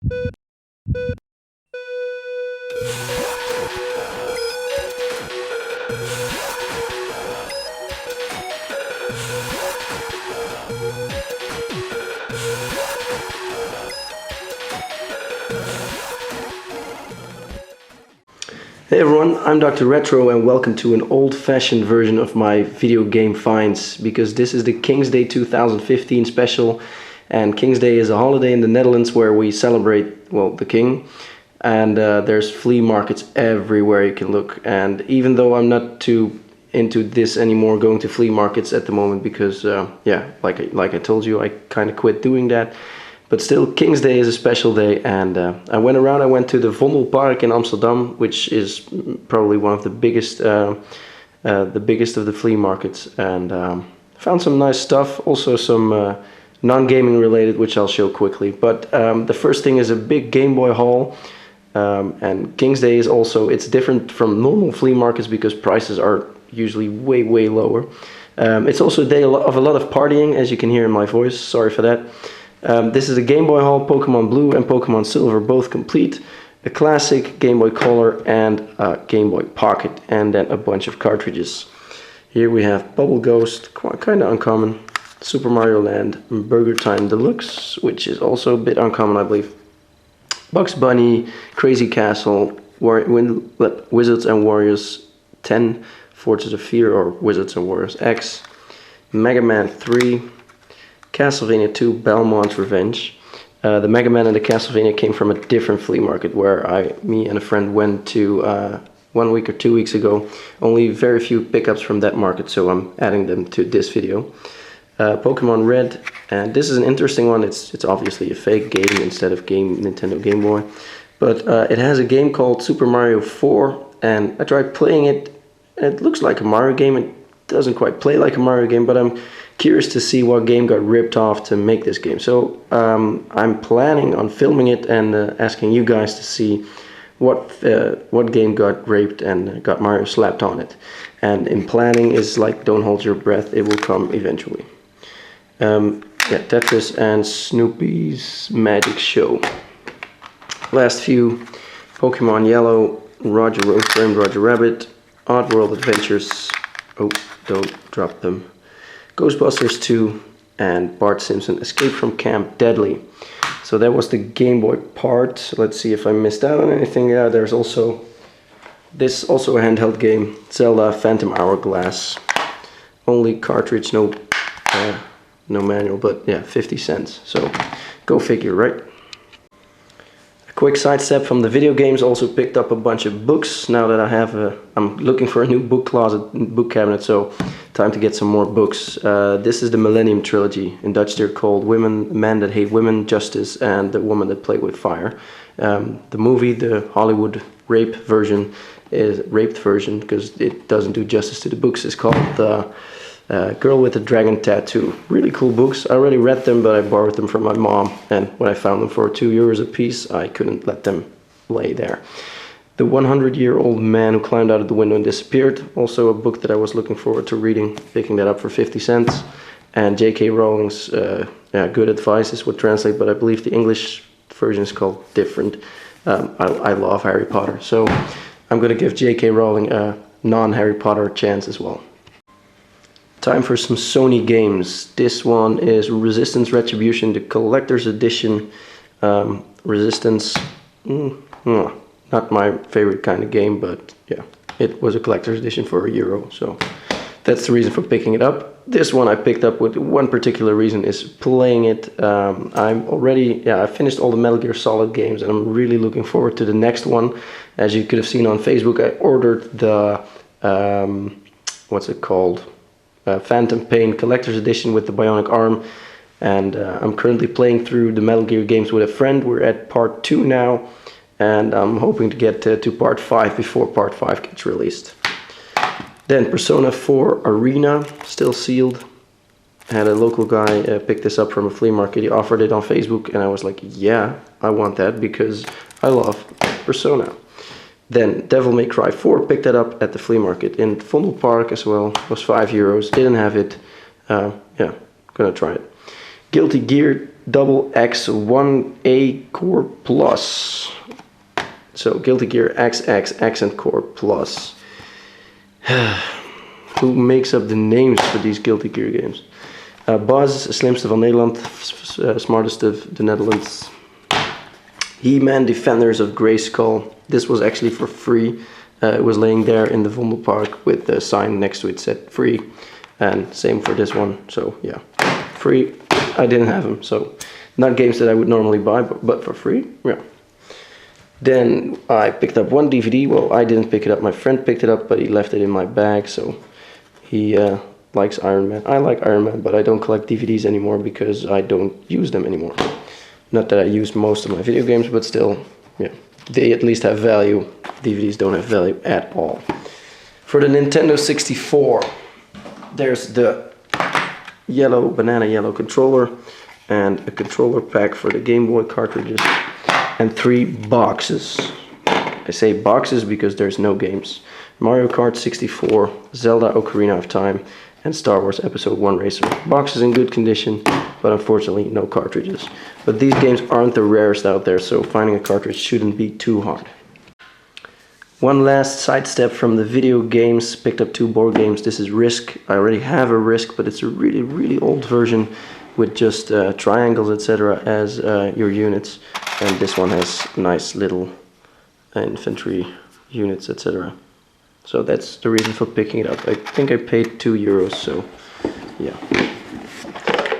Hey everyone, I'm Dr. Retro and welcome to an old-fashioned version of my video game finds, because this is the King's Day 2015 special, and King's Day is a holiday in the Netherlands where we celebrate, well, the king, and there's flea markets everywhere you can look. And even though I'm not too into this anymore, going to flea markets at the moment, because yeah, like I told you, I kind of quit doing that. But still, King's Day is a special day, and I went to the Vondelpark in Amsterdam, which is probably one of the biggest of the flea markets, and found some nice stuff, also some non-gaming related, which I'll show quickly. But the first thing is a big Game Boy haul, and King's Day is also, it's different from normal flea markets because prices are usually way lower. It's also a day of a lot of partying, as you can hear in my voice, sorry for that. This is a Game Boy haul, Pokemon Blue and Pokemon Silver both complete, a classic Game Boy Color and a Game Boy Pocket, and then a bunch of cartridges. Here we have Bubble Ghost, kind of uncommon, Super Mario Land, Burger Time Deluxe, which is also a bit uncommon I believe, Bugs Bunny, Crazy Castle, Wizards and Warriors 10, Fortress of Fear or Wizards and Warriors X, Mega Man 3, Castlevania 2 Belmont's Revenge. The Mega Man and the Castlevania came from a different flea market where me and a friend went to 1 week or 2 weeks ago. Only very few pickups from that market, so I'm adding them to this video. Pokemon Red, and this is an interesting one. It's obviously a fake game instead of Nintendo Game Boy, but it has a game called Super Mario 4, and I tried playing it. It looks like a Mario game. It doesn't quite play like a Mario game, but I'm curious to see what game got ripped off to make this game. So I'm planning on filming it and asking you guys to see what game got raped and got Mario slapped on it. And in planning is like, don't hold your breath, it will come eventually. Yeah, Tetris and Snoopy's Magic Show. Last few: Pokemon Yellow, Roger Framed Roger Rabbit, Oddworld Adventures, oh, don't drop them, Ghostbusters 2, and Bart Simpson Escape from Camp Deadly. So that was the Game Boy part. Let's see if I missed out on anything. Yeah, there's also this, also a handheld game, Zelda Phantom Hourglass. Only cartridge, no manual, but yeah, 50 cents. So go figure, right? Quick sidestep from the video games, also picked up a bunch of books now that I'm looking for a new book closet, book cabinet, so time to get some more books. This is the Millennium Trilogy. In Dutch they're called Men That Hate Women, Justice, and The Woman That Played With Fire. The movie, the Hollywood raped version, because it doesn't do justice to the books, is called Girl with a Dragon Tattoo. Really cool books. I already read them, but I borrowed them from my mom, and when I found them for €2 a piece, I couldn't let them lay there. The 100-Year-Old Man Who Climbed Out of the Window and Disappeared, also a book that I was looking forward to reading, picking that up for 50 cents. And J.K. Rowling's Good Advice is what translates, but I believe the English version is called different. I love Harry Potter, so I'm going to give J.K. Rowling a non-Harry Potter chance as well. Time for some Sony games. This one is Resistance Retribution, the collector's edition. Resistance, not my favorite kind of game, but yeah, it was a collector's edition for €1, so that's the reason for picking it up. This one I picked up with one particular reason, is playing it. I finished all the Metal Gear Solid games, and I'm really looking forward to the next one. As you could have seen on Facebook, I ordered the what's it called? Phantom Pain Collector's Edition with the bionic arm, and I'm currently playing through the Metal Gear games with a friend. We're at part 2 now, and I'm hoping to get to part 5 before part 5 gets released. Then Persona 4 Arena, still sealed. I had a local guy pick this up from a flea market. He offered it on Facebook, and I was like, yeah, I want that because I love Persona. Then Devil May Cry 4, picked that up at the flea market in Vondelpark as well. It was €5, didn't have it. Yeah, gonna try it. Guilty Gear Double X1A Core Plus. So Guilty Gear XX Accent Core Plus. Who makes up the names for these Guilty Gear games? Buzz, slimste van Nederland, smartest of the Netherlands. He-Man, Defenders of Grayskull. This was actually for free. It was laying there in the Vondelpark with the sign next to it said free. And same for this one, so yeah, free. I didn't have them, so not games that I would normally buy, but for free, yeah. Then I picked up one DVD. Well, I didn't pick it up, my friend picked it up, but he left it in my bag, so he likes Iron Man. I like Iron Man, but I don't collect DVDs anymore because I don't use them anymore. Not that I use most of my video games, but still, yeah, they at least have value. DVDs don't have value at all. For the Nintendo 64, there's the banana yellow controller and a controller pack for the Game Boy cartridges and 3 boxes. I say boxes because there's no games. Mario Kart 64, Zelda Ocarina of Time, and Star Wars Episode 1 Racer. Boxes in good condition, but unfortunately no cartridges. But these games aren't the rarest out there, so finding a cartridge shouldn't be too hard. One last sidestep from the video games. Picked up 2 board games. This is Risk. I already have a Risk, but it's a really old version with just triangles, etc. as your units. And this one has nice little infantry units, etc. So that's the reason for picking it up. I think I paid €2, so yeah.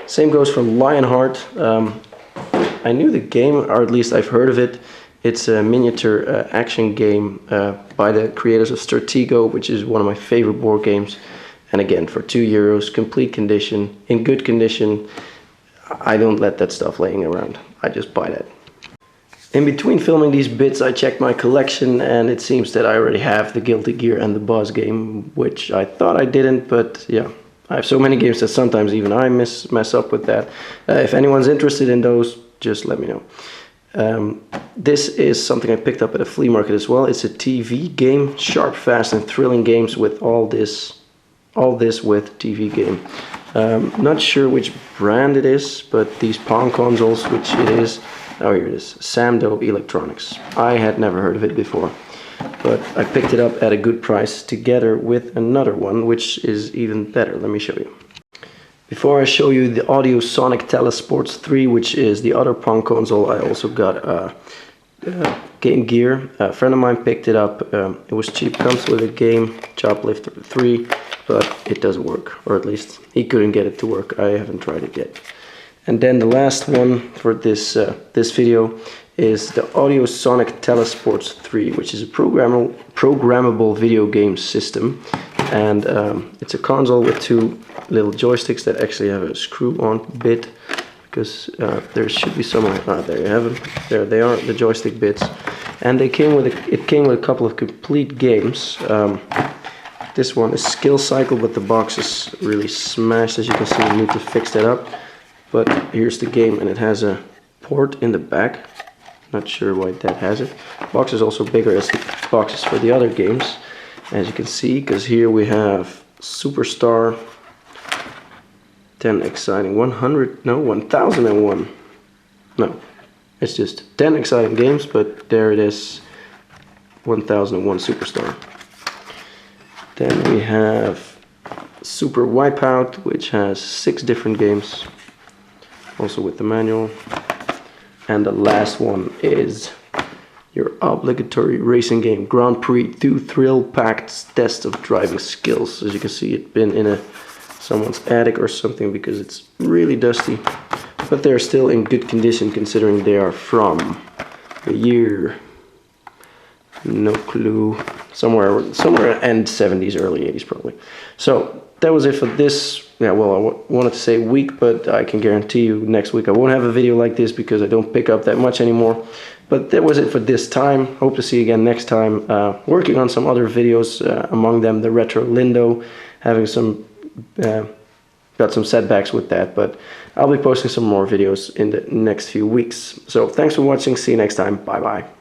Same goes for Lionheart. I knew the game, or at least I've heard of it. It's a miniature action game by the creators of Stratego, which is one of my favorite board games. And again, for €2, complete condition, in good condition. I don't let that stuff laying around. I just buy that. In between filming these bits, I checked my collection, and it seems that I already have the Guilty Gear and the Buzz game, which I thought I didn't, but yeah. I have so many games that sometimes even I mess up with that. If anyone's interested in those, just let me know. This is something I picked up at a flea market as well. It's a TV game, sharp, fast, and thrilling games with all this with TV game. Not sure which brand it is, but these Palm consoles, which it is. Oh, here it is, Samdo Electronics. I had never heard of it before, but I picked it up at a good price together with another one, which is even better. Let me show you. Before I show you the Audio Sonic Telesports 3, which is the other Palm console, I also got Game Gear. A friend of mine picked it up. It was cheap, comes with a game, Choplifter 3, but it doesn't work, or at least he couldn't get it to work. I haven't tried it yet. And then the last one for this this video is the Audio Sonic Telesports 3, which is a programmable video game system. And it's a console with 2 little joysticks that actually have a screw-on bit, because there should be somewhere. There you have them. There they are, the joystick bits. And it came with a couple of complete games. This one is Skill Cycle, but the box is really smashed, as you can see. You need to fix that up. But here's the game, and it has a port in the back. Not sure why that has it. Box is also bigger as the boxes for the other games, as you can see, because here we have Superstar, 10 exciting, 1001. No, it's just 10 exciting games, but there it is, 1001 Superstar. Then we have Super Wipeout, which has 6 different games, also with the manual. And the last one is your obligatory racing game, Grand Prix 2 thrill-packed test of driving skills. As you can see, it's been in someone's attic or something because it's really dusty, but they're still in good condition considering they are from the year, no clue, somewhere end 70s, early 80s probably. So that was it for this. Yeah, well, I wanted to say week, but I can guarantee you next week I won't have a video like this because I don't pick up that much anymore. But that was it for this time. Hope to see you again next time. Working on some other videos, among them the Retro Lindo, having some got some setbacks with that, but I'll be posting some more videos in the next few weeks. So thanks for watching. See you next time. Bye bye.